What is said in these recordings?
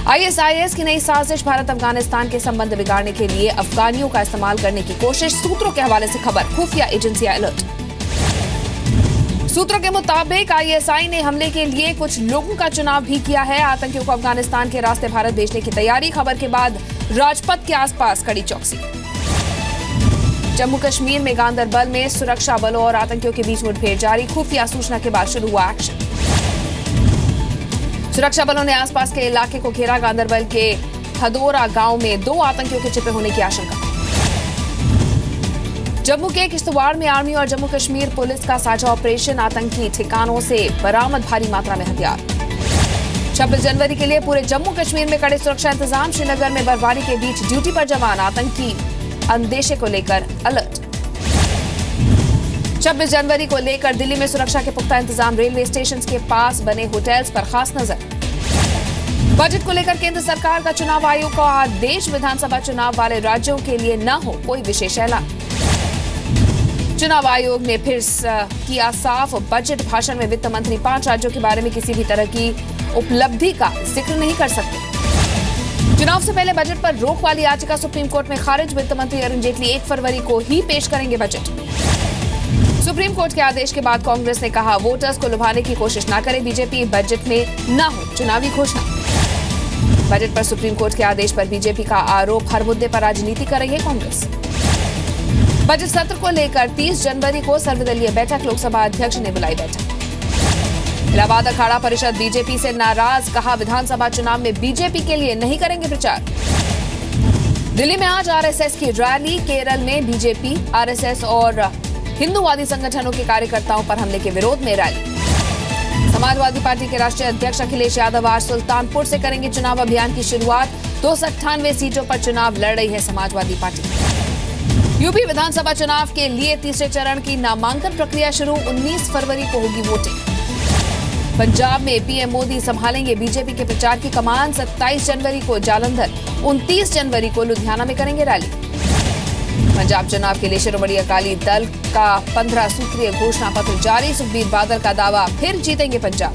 ISIS की नई साजिश, भारत अफगानिस्तान के संबंध बिगाड़ने के लिए अफगानियों का इस्तेमाल करने की कोशिश। सूत्रों के हवाले से खबर, खुफिया एजेंसियां अलर्ट। सूत्रों के मुताबिक ISI ने हमले के लिए कुछ लोगों का चुनाव भी किया है। आतंकियों को अफगानिस्तान के रास्ते भारत भेजने की तैयारी। खबर के बाद राजपथ के आसपास कड़ी चौकसी। जम्मू कश्मीर में गांदरबल में सुरक्षा बलों और आतंकियों के बीच मुठभेड़ जारी। खुफिया सूचना के बाद शुरू हुआ एक्शन। सुरक्षा बलों ने आसपास के इलाके को घेरा। गांदरबल के हदोरा गांव में 2 आतंकियों के छिपे होने की आशंका। जम्मू के किश्तवाड़ में आर्मी और जम्मू कश्मीर पुलिस का साझा ऑपरेशन। आतंकी ठिकानों से बरामद भारी मात्रा में हथियार। 26 जनवरी के लिए पूरे जम्मू कश्मीर में कड़े सुरक्षा इंतजाम। श्रीनगर में बर्फबारी के बीच ड्यूटी पर जवान। आतंकी अंदेशे को लेकर अलर्ट। 26 जनवरी को लेकर दिल्ली में सुरक्षा के पुख्ता इंतजाम। रेलवे स्टेशन के पास बने होटल्स पर खास नजर। बजट को लेकर केंद्र सरकार का चुनाव आयोग का आदेश। विधानसभा चुनाव वाले राज्यों के लिए न हो कोई विशेष ऐलान। चुनाव आयोग ने फिर किया साफ, बजट भाषण में वित्त मंत्री 5 राज्यों के बारे में किसी भी तरह की उपलब्धि का जिक्र नहीं कर सकते। चुनाव से पहले बजट पर रोक वाली याचिका सुप्रीम कोर्ट में खारिज। वित्त मंत्री अरुण जेटली 1 फरवरी को ही पेश करेंगे बजट। सुप्रीम कोर्ट के आदेश के बाद कांग्रेस ने कहा, वोटर्स को लुभाने की कोशिश न करे बीजेपी। बजट में न हो चुनावी घोषणा। बजट पर सुप्रीम कोर्ट के आदेश पर बीजेपी का आरोप, हर मुद्दे पर राजनीति कर रही है कांग्रेस। बजट सत्र को लेकर 30 जनवरी को सर्वदलीय बैठक। लोकसभा अध्यक्ष ने बुलाई बैठक। इलाहाबाद अखाड़ा परिषद बीजेपी से नाराज, कहा विधानसभा चुनाव में बीजेपी के लिए नहीं करेंगे प्रचार। दिल्ली में आज आरएसएस की रैली। केरल में बीजेपी, आरएसएस और हिंदूवादी संगठनों के कार्यकर्ताओं पर हमले के विरोध में रैली। समाजवादी पार्टी के राष्ट्रीय अध्यक्ष अखिलेश यादव आज सुल्तानपुर से करेंगे चुनाव अभियान की शुरुआत। 298 सीटों पर चुनाव लड़ रही है समाजवादी पार्टी। यूपी विधानसभा चुनाव के लिए तीसरे चरण की नामांकन प्रक्रिया शुरू। 19 फरवरी को होगी वोटिंग। पंजाब में पीएम मोदी संभालेंगे बीजेपी के प्रचार की कमान। 27 जनवरी को जालंधर, 29 जनवरी को लुधियाना में करेंगे रैली। पंजाब चुनाव के लिए शिरोमणि अकाली दल का 15 सूत्रीय घोषणा पत्र जारी। सुखबीर बादल का दावा, फिर जीतेंगे पंजाब।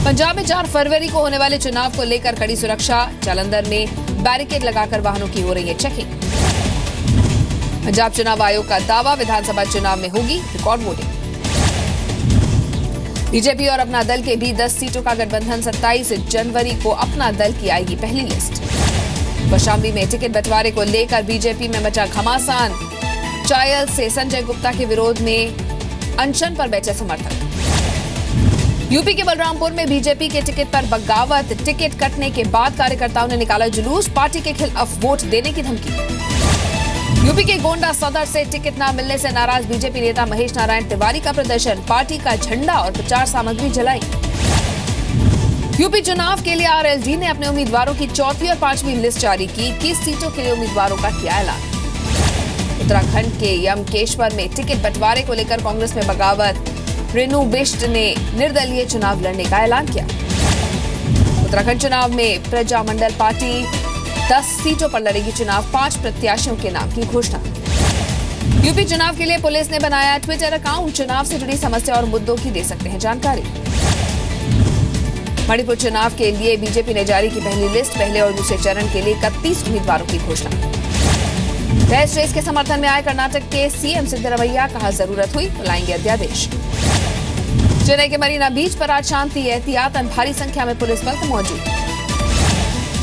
पंजाब में 4 फरवरी को होने वाले चुनाव को लेकर कड़ी सुरक्षा। जालंधर में बैरिकेड लगाकर वाहनों की हो रही है चेकिंग। पंजाब चुनाव आयोग का दावा, विधानसभा चुनाव में होगी रिकॉर्ड वोटिंग। बीजेपी और अपना दल के भी 10 सीटों का गठबंधन। 27 जनवरी को अपना दल की आएगी पहली लिस्ट। कौशाम्बी में टिकट बंटवारे को लेकर बीजेपी में मचा घमासान। चायल से संजय गुप्ता के विरोध में अनशन पर बैठे समर्थक। यूपी के बलरामपुर में बीजेपी के टिकट पर बगावत। टिकट कटने के बाद कार्यकर्ताओं ने निकाला जुलूस। पार्टी के खिलाफ वोट देने की धमकी। यूपी के गोंडा सदर से टिकट न मिलने से नाराज बीजेपी नेता महेश नारायण तिवारी का प्रदर्शन। पार्टी का झंडा और प्रचार सामग्री जलाई। यूपी चुनाव के लिए आरएलडी ने अपने उम्मीदवारों की 4वीं और 5वीं लिस्ट जारी की। 21 सीटों के लिए उम्मीदवारों का किया ऐलान। उत्तराखंड के यमकेश्वर में टिकट बंटवारे को लेकर कांग्रेस में बगावत। रेणु बिष्ट ने निर्दलीय चुनाव लड़ने का ऐलान किया। उत्तराखंड चुनाव में प्रजा मंडल पार्टी 10 सीटों पर लड़ेगी चुनाव। 5 प्रत्याशियों के नाम की घोषणा। यूपी चुनाव के लिए पुलिस ने बनाया ट्विटर अकाउंट। चुनाव से जुड़ी समस्या और मुद्दों की दे सकते हैं जानकारी। मणिपुर चुनाव के लिए बीजेपी ने जारी की पहली लिस्ट। पहले और दूसरे चरण के लिए 31 उम्मीदवारों की घोषणा। बहस रेस के समर्थन में आए कर्नाटक के सीएम सिद्धरमैया, कहा जरूरत हुई तो लाएंगे अध्यादेश। चेन्नई के मरीना बीच पर आज शांति। एहतियातन भारी संख्या में पुलिस बल मौजूद।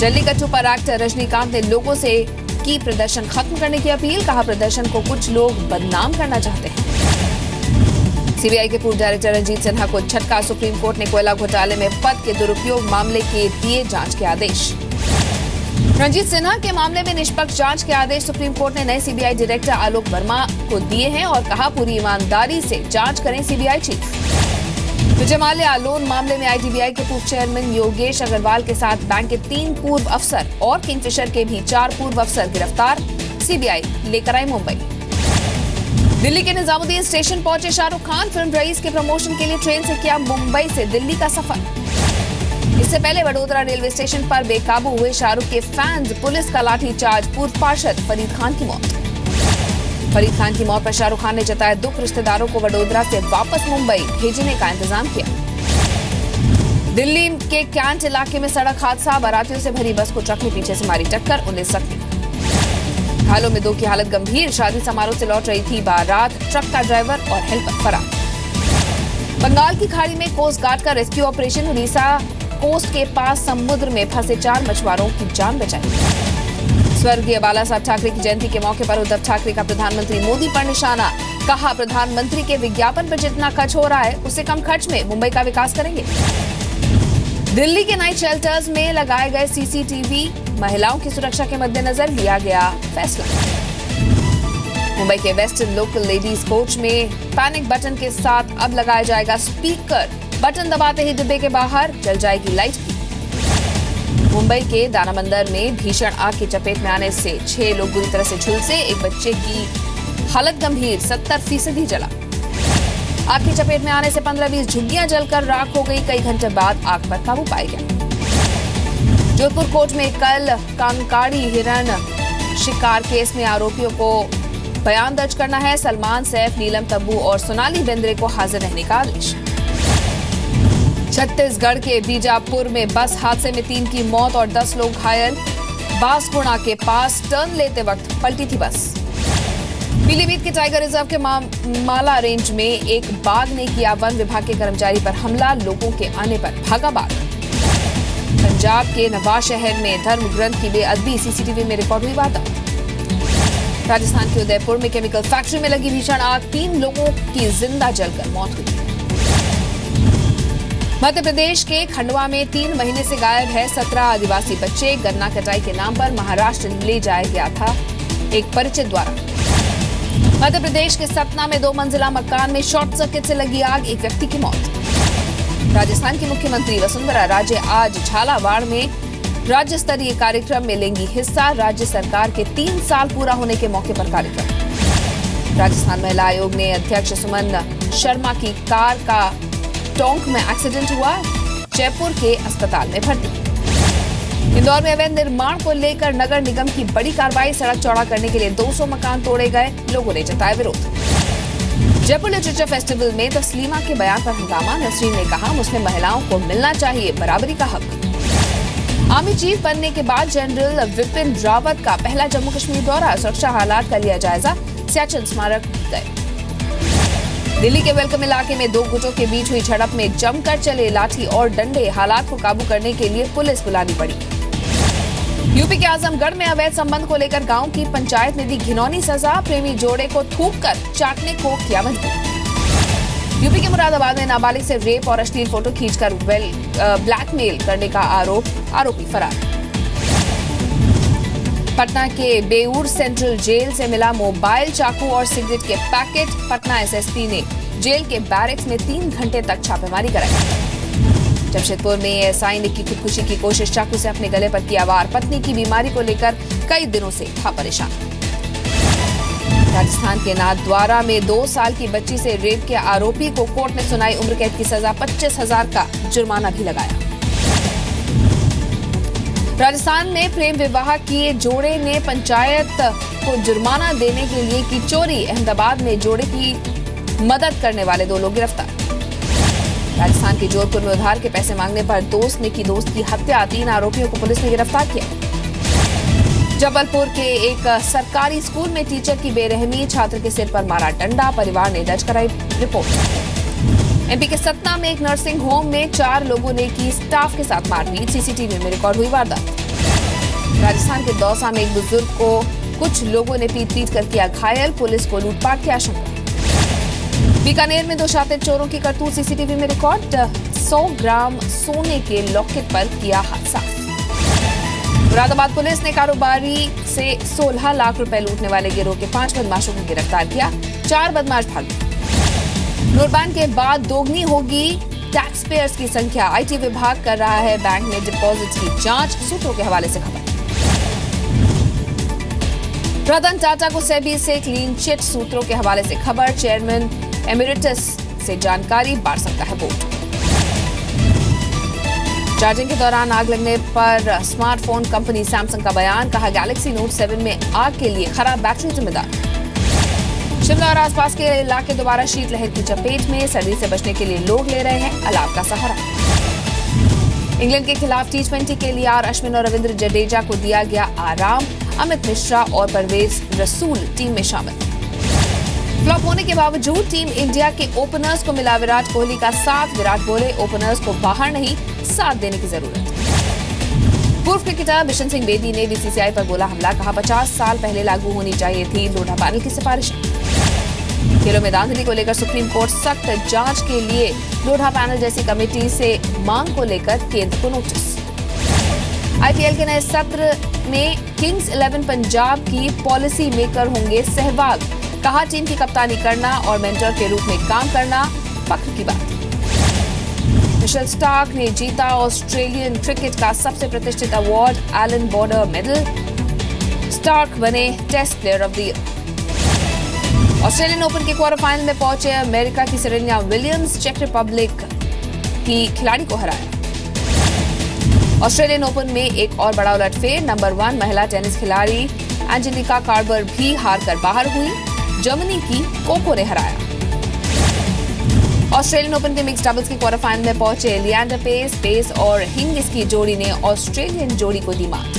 जल्लीकट्टू पर एक्टर रजनीकांत ने लोगों से की प्रदर्शन खत्म करने की अपील। कहा प्रदर्शन को कुछ लोग बदनाम करना चाहते हैं। सीबीआई के पूर्व डायरेक्टर रंजीत सिन्हा को झटका। सुप्रीम कोर्ट ने कोयला घोटाले में पद के दुरुपयोग मामले के दिए जांच के आदेश। रंजीत सिन्हा के मामले में निष्पक्ष जांच के आदेश सुप्रीम कोर्ट ने नए सीबीआई डायरेक्टर आलोक वर्मा को दिए हैं और कहा पूरी ईमानदारी से जांच करें CBI chief. Vijay Mallya loan मामले में आईडीबीआई के पूर्व चेयरमैन योगेश अग्रवाल के साथ बैंक के 3 पूर्व अफसर और किंगफिशर के भी 4 पूर्व अफसर गिरफ्तार। सीबीआई लेकर आई मुंबई। दिल्ली के निजामुद्दीन स्टेशन पहुंचे शाहरुख खान। फिल्म रईस के प्रमोशन के लिए ट्रेन से किया मुंबई से दिल्ली का सफर। इससे पहले वडोदरा रेलवे स्टेशन पर बेकाबू हुए शाहरुख के फैंस। पुलिस का लाठीचार्ज। पूर्व पार्षद फरीद खान की मौत। फरीद खान की मौत पर शाहरुख खान ने जताया दुख। रिश्तेदारों को वडोदरा से वापस मुंबई भेजने का इंतजाम किया। दिल्ली के कैंट इलाके में सड़क हादसा, बारातियों से भरी बस को ट्रक ने पीछे से मारी टक्कर, 19 जख्मी। घायलों में 2 की हालत गंभीर। शादी समारोह से लौट रही थी बारात, ट्रक का ड्राइवर और हेल्पर फरार। बंगाल की खाड़ी में कोस्ट गार्ड का रेस्क्यू ऑपरेशन, उड़ीसा कोस्ट के पास समुद्र में फंसे 4 मछुआरों की जान बचाई। स्वर्गीय बाला साहब ठाकरे की जयंती के मौके पर उद्धव ठाकरे का प्रधानमंत्री मोदी पर निशाना, कहा प्रधानमंत्री के विज्ञापन पर जितना खर्च हो रहा है उससे कम खर्च में मुंबई का विकास करेंगे। दिल्ली के नाइट शेल्टर्स में लगाए गए सीसीटीवी, महिलाओं की सुरक्षा के मद्देनजर लिया गया फैसला। मुंबई के वेस्टर्न लोकल लेडीज कोच में पैनिक बटन के साथ अब लगाया जाएगा स्पीकर, बटन दबाते ही डिब्बे के बाहर जल जाएगी लाइट भी। मुंबई के दानामंदिर में भीषण आग की चपेट में आने से 6 लोग बुरी तरह से झुलसे, एक बच्चे की हालत गंभीर, 70% जला। आग की चपेट में आने से 15-20 झुग्गियां जलकर राख हो गई। कई घंटे बाद आग पर काबू पाया गया। जोधपुर कोर्ट में कल कांकाड़ी हिरण शिकार केस में आरोपियों को बयान दर्ज करना है। सलमान, सैफ, नीलम तब्बू और सोनाली बेंद्रे को हाजिर रहने का आदेश। छत्तीसगढ़ के बीजापुर में बस हादसे में 3 की मौत और 10 लोग घायल। बांसकुड़ा के पास टर्न लेते वक्त पलटी थी बस। पीलीभीत के टाइगर रिजर्व के माला रेंज में एक बाघ ने किया वन विभाग के कर्मचारी पर हमला, लोगों के आने पर भागा बाघ। पंजाब के नवाज शहर में धर्म ग्रंथ की बेअदबी, सीसीटीवी में रिकॉर्ड हुई वारदात। राजस्थान के उदयपुर में केमिकल फैक्ट्री में लगी भीषण आग, 3 लोगों की जिंदा जलकर मौत हुई। मध्य प्रदेश के खंडवा में 3 महीने से गायब है 17 आदिवासी बच्चे। गन्ना कटाई के नाम पर महाराष्ट्र ले जाया गया था एक परिचित द्वारा। मध्य प्रदेश के सतना में 2 मंजिला मकान में शॉर्ट सर्किट से लगी आग, एक व्यक्ति की मौत। राजस्थान की मुख्यमंत्री वसुंधरा राजे आज झालावाड़ में राज्य स्तरीय कार्यक्रम में लेंगी हिस्सा। राज्य सरकार के 3 साल पूरा होने के मौके पर कार्यक्रम। राजस्थान महिला आयोग ने अध्यक्ष सुमन शर्मा की कार का टोंक में एक्सीडेंट हुआ, जयपुर के अस्पताल में भर्ती। इंदौर में अवैध निर्माण को लेकर नगर निगम की बड़ी कार्रवाई, सड़क चौड़ा करने के लिए 200 मकान तोड़े गए, लोगों ने जताया विरोध। जयपुर लिटरेचर फेस्टिवल में तस्लीमा के बयान पर हंगामा, नसरीन ने कहा मुस्लिम महिलाओं को मिलना चाहिए बराबरी का हक। आर्मी चीफ बनने के बाद जनरल विपिन रावत का पहला जम्मू कश्मीर दौरा, सुरक्षा हालात का लिया जायजा, सियाचिन स्मारक गए। दिल्ली के वेलकम इलाके में 2 गुटों के बीच हुई झड़प में जमकर चले लाठी और डंडे, हालात को काबू करने के लिए पुलिस बुलानी पड़ी। यूपी के आजमगढ़ में अवैध संबंध को लेकर गांव की पंचायत ने दी घिनौनी सजा, प्रेमी जोड़े को थूककर चाटने को किया मजबूर। यूपी के मुरादाबाद में नाबालिग से रेप और अश्लील फोटो खींचकर ब्लैकमेल करने का आरोपी फरार। पटना के बेऊर सेंट्रल जेल से मिला मोबाइल, चाकू और सिगरेट के पैकेट। पटना एसएसपी ने जेल के बैरक्स में 3 घंटे तक छापेमारी कराई। जमशेदपुर में एएसआई ने की खुदकुशी की कोशिश, चाकू से अपने गले पर किया वार। पत्नी की बीमारी को लेकर कई दिनों से था परेशान। राजस्थान के नाथद्वारा में 2 साल की बच्ची से रेप के आरोपी को कोर्ट ने सुनाई उम्र कैद की सजा, 25,000 का जुर्माना भी लगाया। राजस्थान में प्रेम विवाह किए जोड़े ने पंचायत को जुर्माना देने के लिए की चोरी। अहमदाबाद में जोड़े की मदद करने वाले 2 लोग गिरफ्तार। राजस्थान के जोधपुर में उधार के पैसे मांगने पर दोस्त ने की दोस्त की हत्या, 3 आरोपियों को पुलिस ने गिरफ्तार किया। जबलपुर के एक सरकारी स्कूल में टीचर की बेरहमी, छात्र के सिर पर मारा डंडा, परिवार ने दर्ज कराई रिपोर्ट। एमपी के सतना में एक नर्सिंग होम में 4 लोगों ने की स्टाफ के साथ मारपीट, सीसीटीवी में रिकॉर्ड हुई वारदात। राजस्थान के दौसा में एक बुजुर्ग को कुछ लोगों ने पीट कर किया घायल, पुलिस को लूटपाट की आशंका। बीकानेर में 2 शातिर चोरों की करतूत, सीसीटीवी में रिकॉर्ड। 100 ग्राम सोने के लॉकेट पर किया हादसा। मुरादाबाद पुलिस ने कारोबारी से 16 लाख रुपए लूटने वाले गिरोह के 5 बदमाशों को गिरफ्तार किया, 4 बदमाश भागे। नोटबैन के बाद दोगुनी होगी टैक्स पेयर्स की संख्या, आईटी विभाग कर रहा है बैंक में डिपॉजिट की जांच, सूत्रों के हवाले से खबर। रतन टाटा को सेबी से क्लीन चिट, सूत्रों के हवाले से खबर। चेयरमैन एमिरेटस से जानकारी बांट सकता है बोर्ड। चार्जिंग के दौरान आग लगने पर स्मार्टफोन कंपनी सैमसंग का बयान, कहा गैलेक्सी नोट 7 में आग के लिए खराब बैटरी जिम्मेदार। शिमला और आसपास के इलाके दोबारा शीतलहर की चपेट में, सर्दी से बचने के लिए लोग ले रहे हैं अलाव का सहारा। इंग्लैंड के खिलाफ टी20 के लिए अश्विन और रविंद्र जडेजा को दिया गया आराम। अमित मिश्रा और परवेज रसूल टीम में शामिल। फ्लॉप होने के बावजूद टीम इंडिया के ओपनर्स को मिला विराट कोहली का साथ। विराट बोले, ओपनर्स को बाहर नहीं, साथ देने की जरूरत। पूर्व क्रिकेटर बिशन सिंह बेदी ने बीसीसीआई पर बोला हमला। कहा 50 साल पहले लागू होनी चाहिए थी लोढ़ा पैनल की सिफारिश। खेलों में धांधली को लेकर सुप्रीम कोर्ट सख्त जांच के लिए लोढ़ा पैनल जैसी कमेटी से मांग को लेकर केंद्र को नोटिस। आईपीएल के नए सत्र में किंग्स 11 पंजाब की पॉलिसी मेकर होंगे सहवाग। कहा टीम की कप्तानी करना और मेंटर के रूप में काम करना फख्र की बात। मिशेल स्टार्क ने जीता ऑस्ट्रेलियन क्रिकेट का सबसे प्रतिष्ठित award Allan Border medal. Starc बने test player of the year. Australian Open के क्वार्टर फाइनल में पहुंचे अमेरिका की सेरेना विलियम्स। चेक रिपब्लिक की खिलाड़ी को हराया। ऑस्ट्रेलियन ओपन में एक और बड़ा उलटफेर। नंबर 1 महिला टेनिस खिलाड़ी एंजेलिका कार्बर भी हारकर बाहर हुई। जर्मनी की कोको ने हराया। ऑस्ट्रेलियन ओपन के मिक्स डबल्स के क्वार्टर फाइनल में पहुंचे लिएंडर पेस और हिंगिस की जोड़ी ने ऑस्ट्रेलियन जोड़ी को दी मात।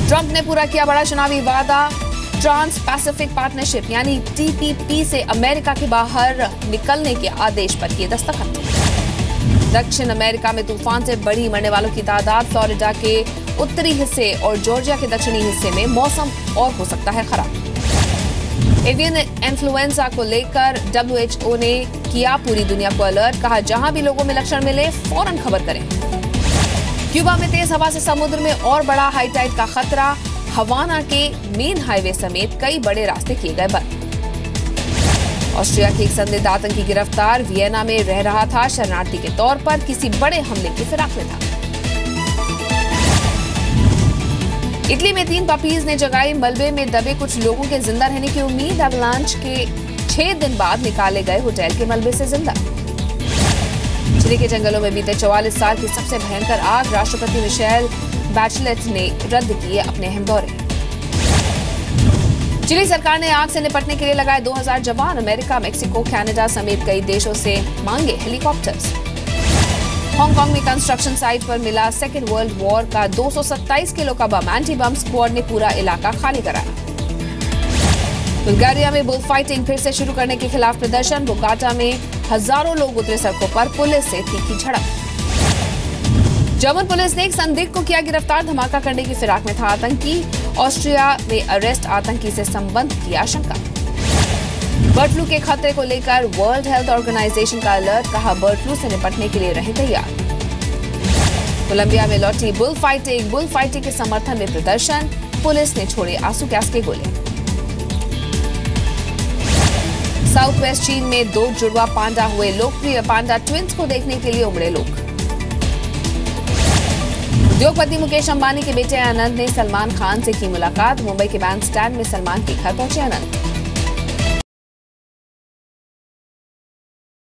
ट्रंप ने पूरा किया बड़ा चुनावी वादा। ट्रांस पैसिफिक पार्टनरशिप यानी टीपीपी से अमेरिका के बाहर निकलने के आदेश पर किए दस्तखत। दक्षिण अमेरिका में तूफान से बढ़ी मरने वालों की तादाद। फ्लोरिडा के उत्तरी हिस्से और जॉर्जिया के दक्षिणी हिस्से में मौसम और हो सकता है खराब। एवियन इन्फ्लुएंजा को लेकर WHO ने किया पूरी दुनिया को अलर्ट। कहा जहां भी लोगों में लक्षण मिले फौरन खबर करें। क्यूबा में तेज हवा से समुद्र में और बड़ा हाई टाइड का खतरा। हवाना के मेन हाईवे समेत कई बड़े रास्ते किए गए बंद। ऑस्ट्रिया के एक संदिग्ध आतंकी गिरफ्तार। वियना में रह रहा था। शरणार्थी के तौर पर किसी बड़े हमले की फिराक में था। इटली में 3 पपीज ने जगाई मलबे में दबे कुछ लोगों के जिंदा रहने की उम्मीद। एवलांच के 6 दिन बाद निकाले गए होटल के मलबे से जिंदा। चिली के जंगलों में बीते 44 साल की सबसे भयंकर आग। राष्ट्रपति मिशेल बैचलेट ने रद्द किए अपने अहम दौरे। चिली सरकार ने आग से निपटने के लिए लगाए 2000 जवान। अमेरिका, मेक्सिको, कनाडा समेत कई देशों से मांगे हेलीकॉप्टर्स। हांगकांग में कंस्ट्रक्शन साइट पर मिला सेकेंड वर्ल्ड वॉर का 227 किलो का बम। एंटी बम स्क्वाड ने पूरा इलाका खाली कराया। बुल्गारिया में बुल फाइटिंग फिर से शुरू करने के खिलाफ प्रदर्शन। बोगोटा में हजारों लोग उतरे सड़कों पर। पुलिस से तीखी झड़प। जर्मन पुलिस ने एक संदिग्ध को किया गिरफ्तार। धमाका करने की फिराक में था आतंकी। ऑस्ट्रिया में अरेस्ट आतंकी से संबंध की आशंका। बर्ड फ्लू के खतरे को लेकर वर्ल्ड हेल्थ ऑर्गेनाइजेशन का अलर्ट। कहा बर्ड फ्लू से निपटने के लिए रहे तैयार। कोलंबिया में लौटी बुल फाइटिंग के समर्थन में प्रदर्शन। पुलिस ने छोड़े आंसू गैस के गोले। साउथ वेस्ट चीन में 2 जुड़वा पांडा हुए लोकप्रिय। पांडा ट्विंस को देखने के लिए उमड़े लोग। उद्योगपति मुकेश अंबानी के बेटे आनंद ने सलमान खान से की मुलाकात। मुंबई के बैंड स्टैंड में सलमान के घर पहुंचे आनंद।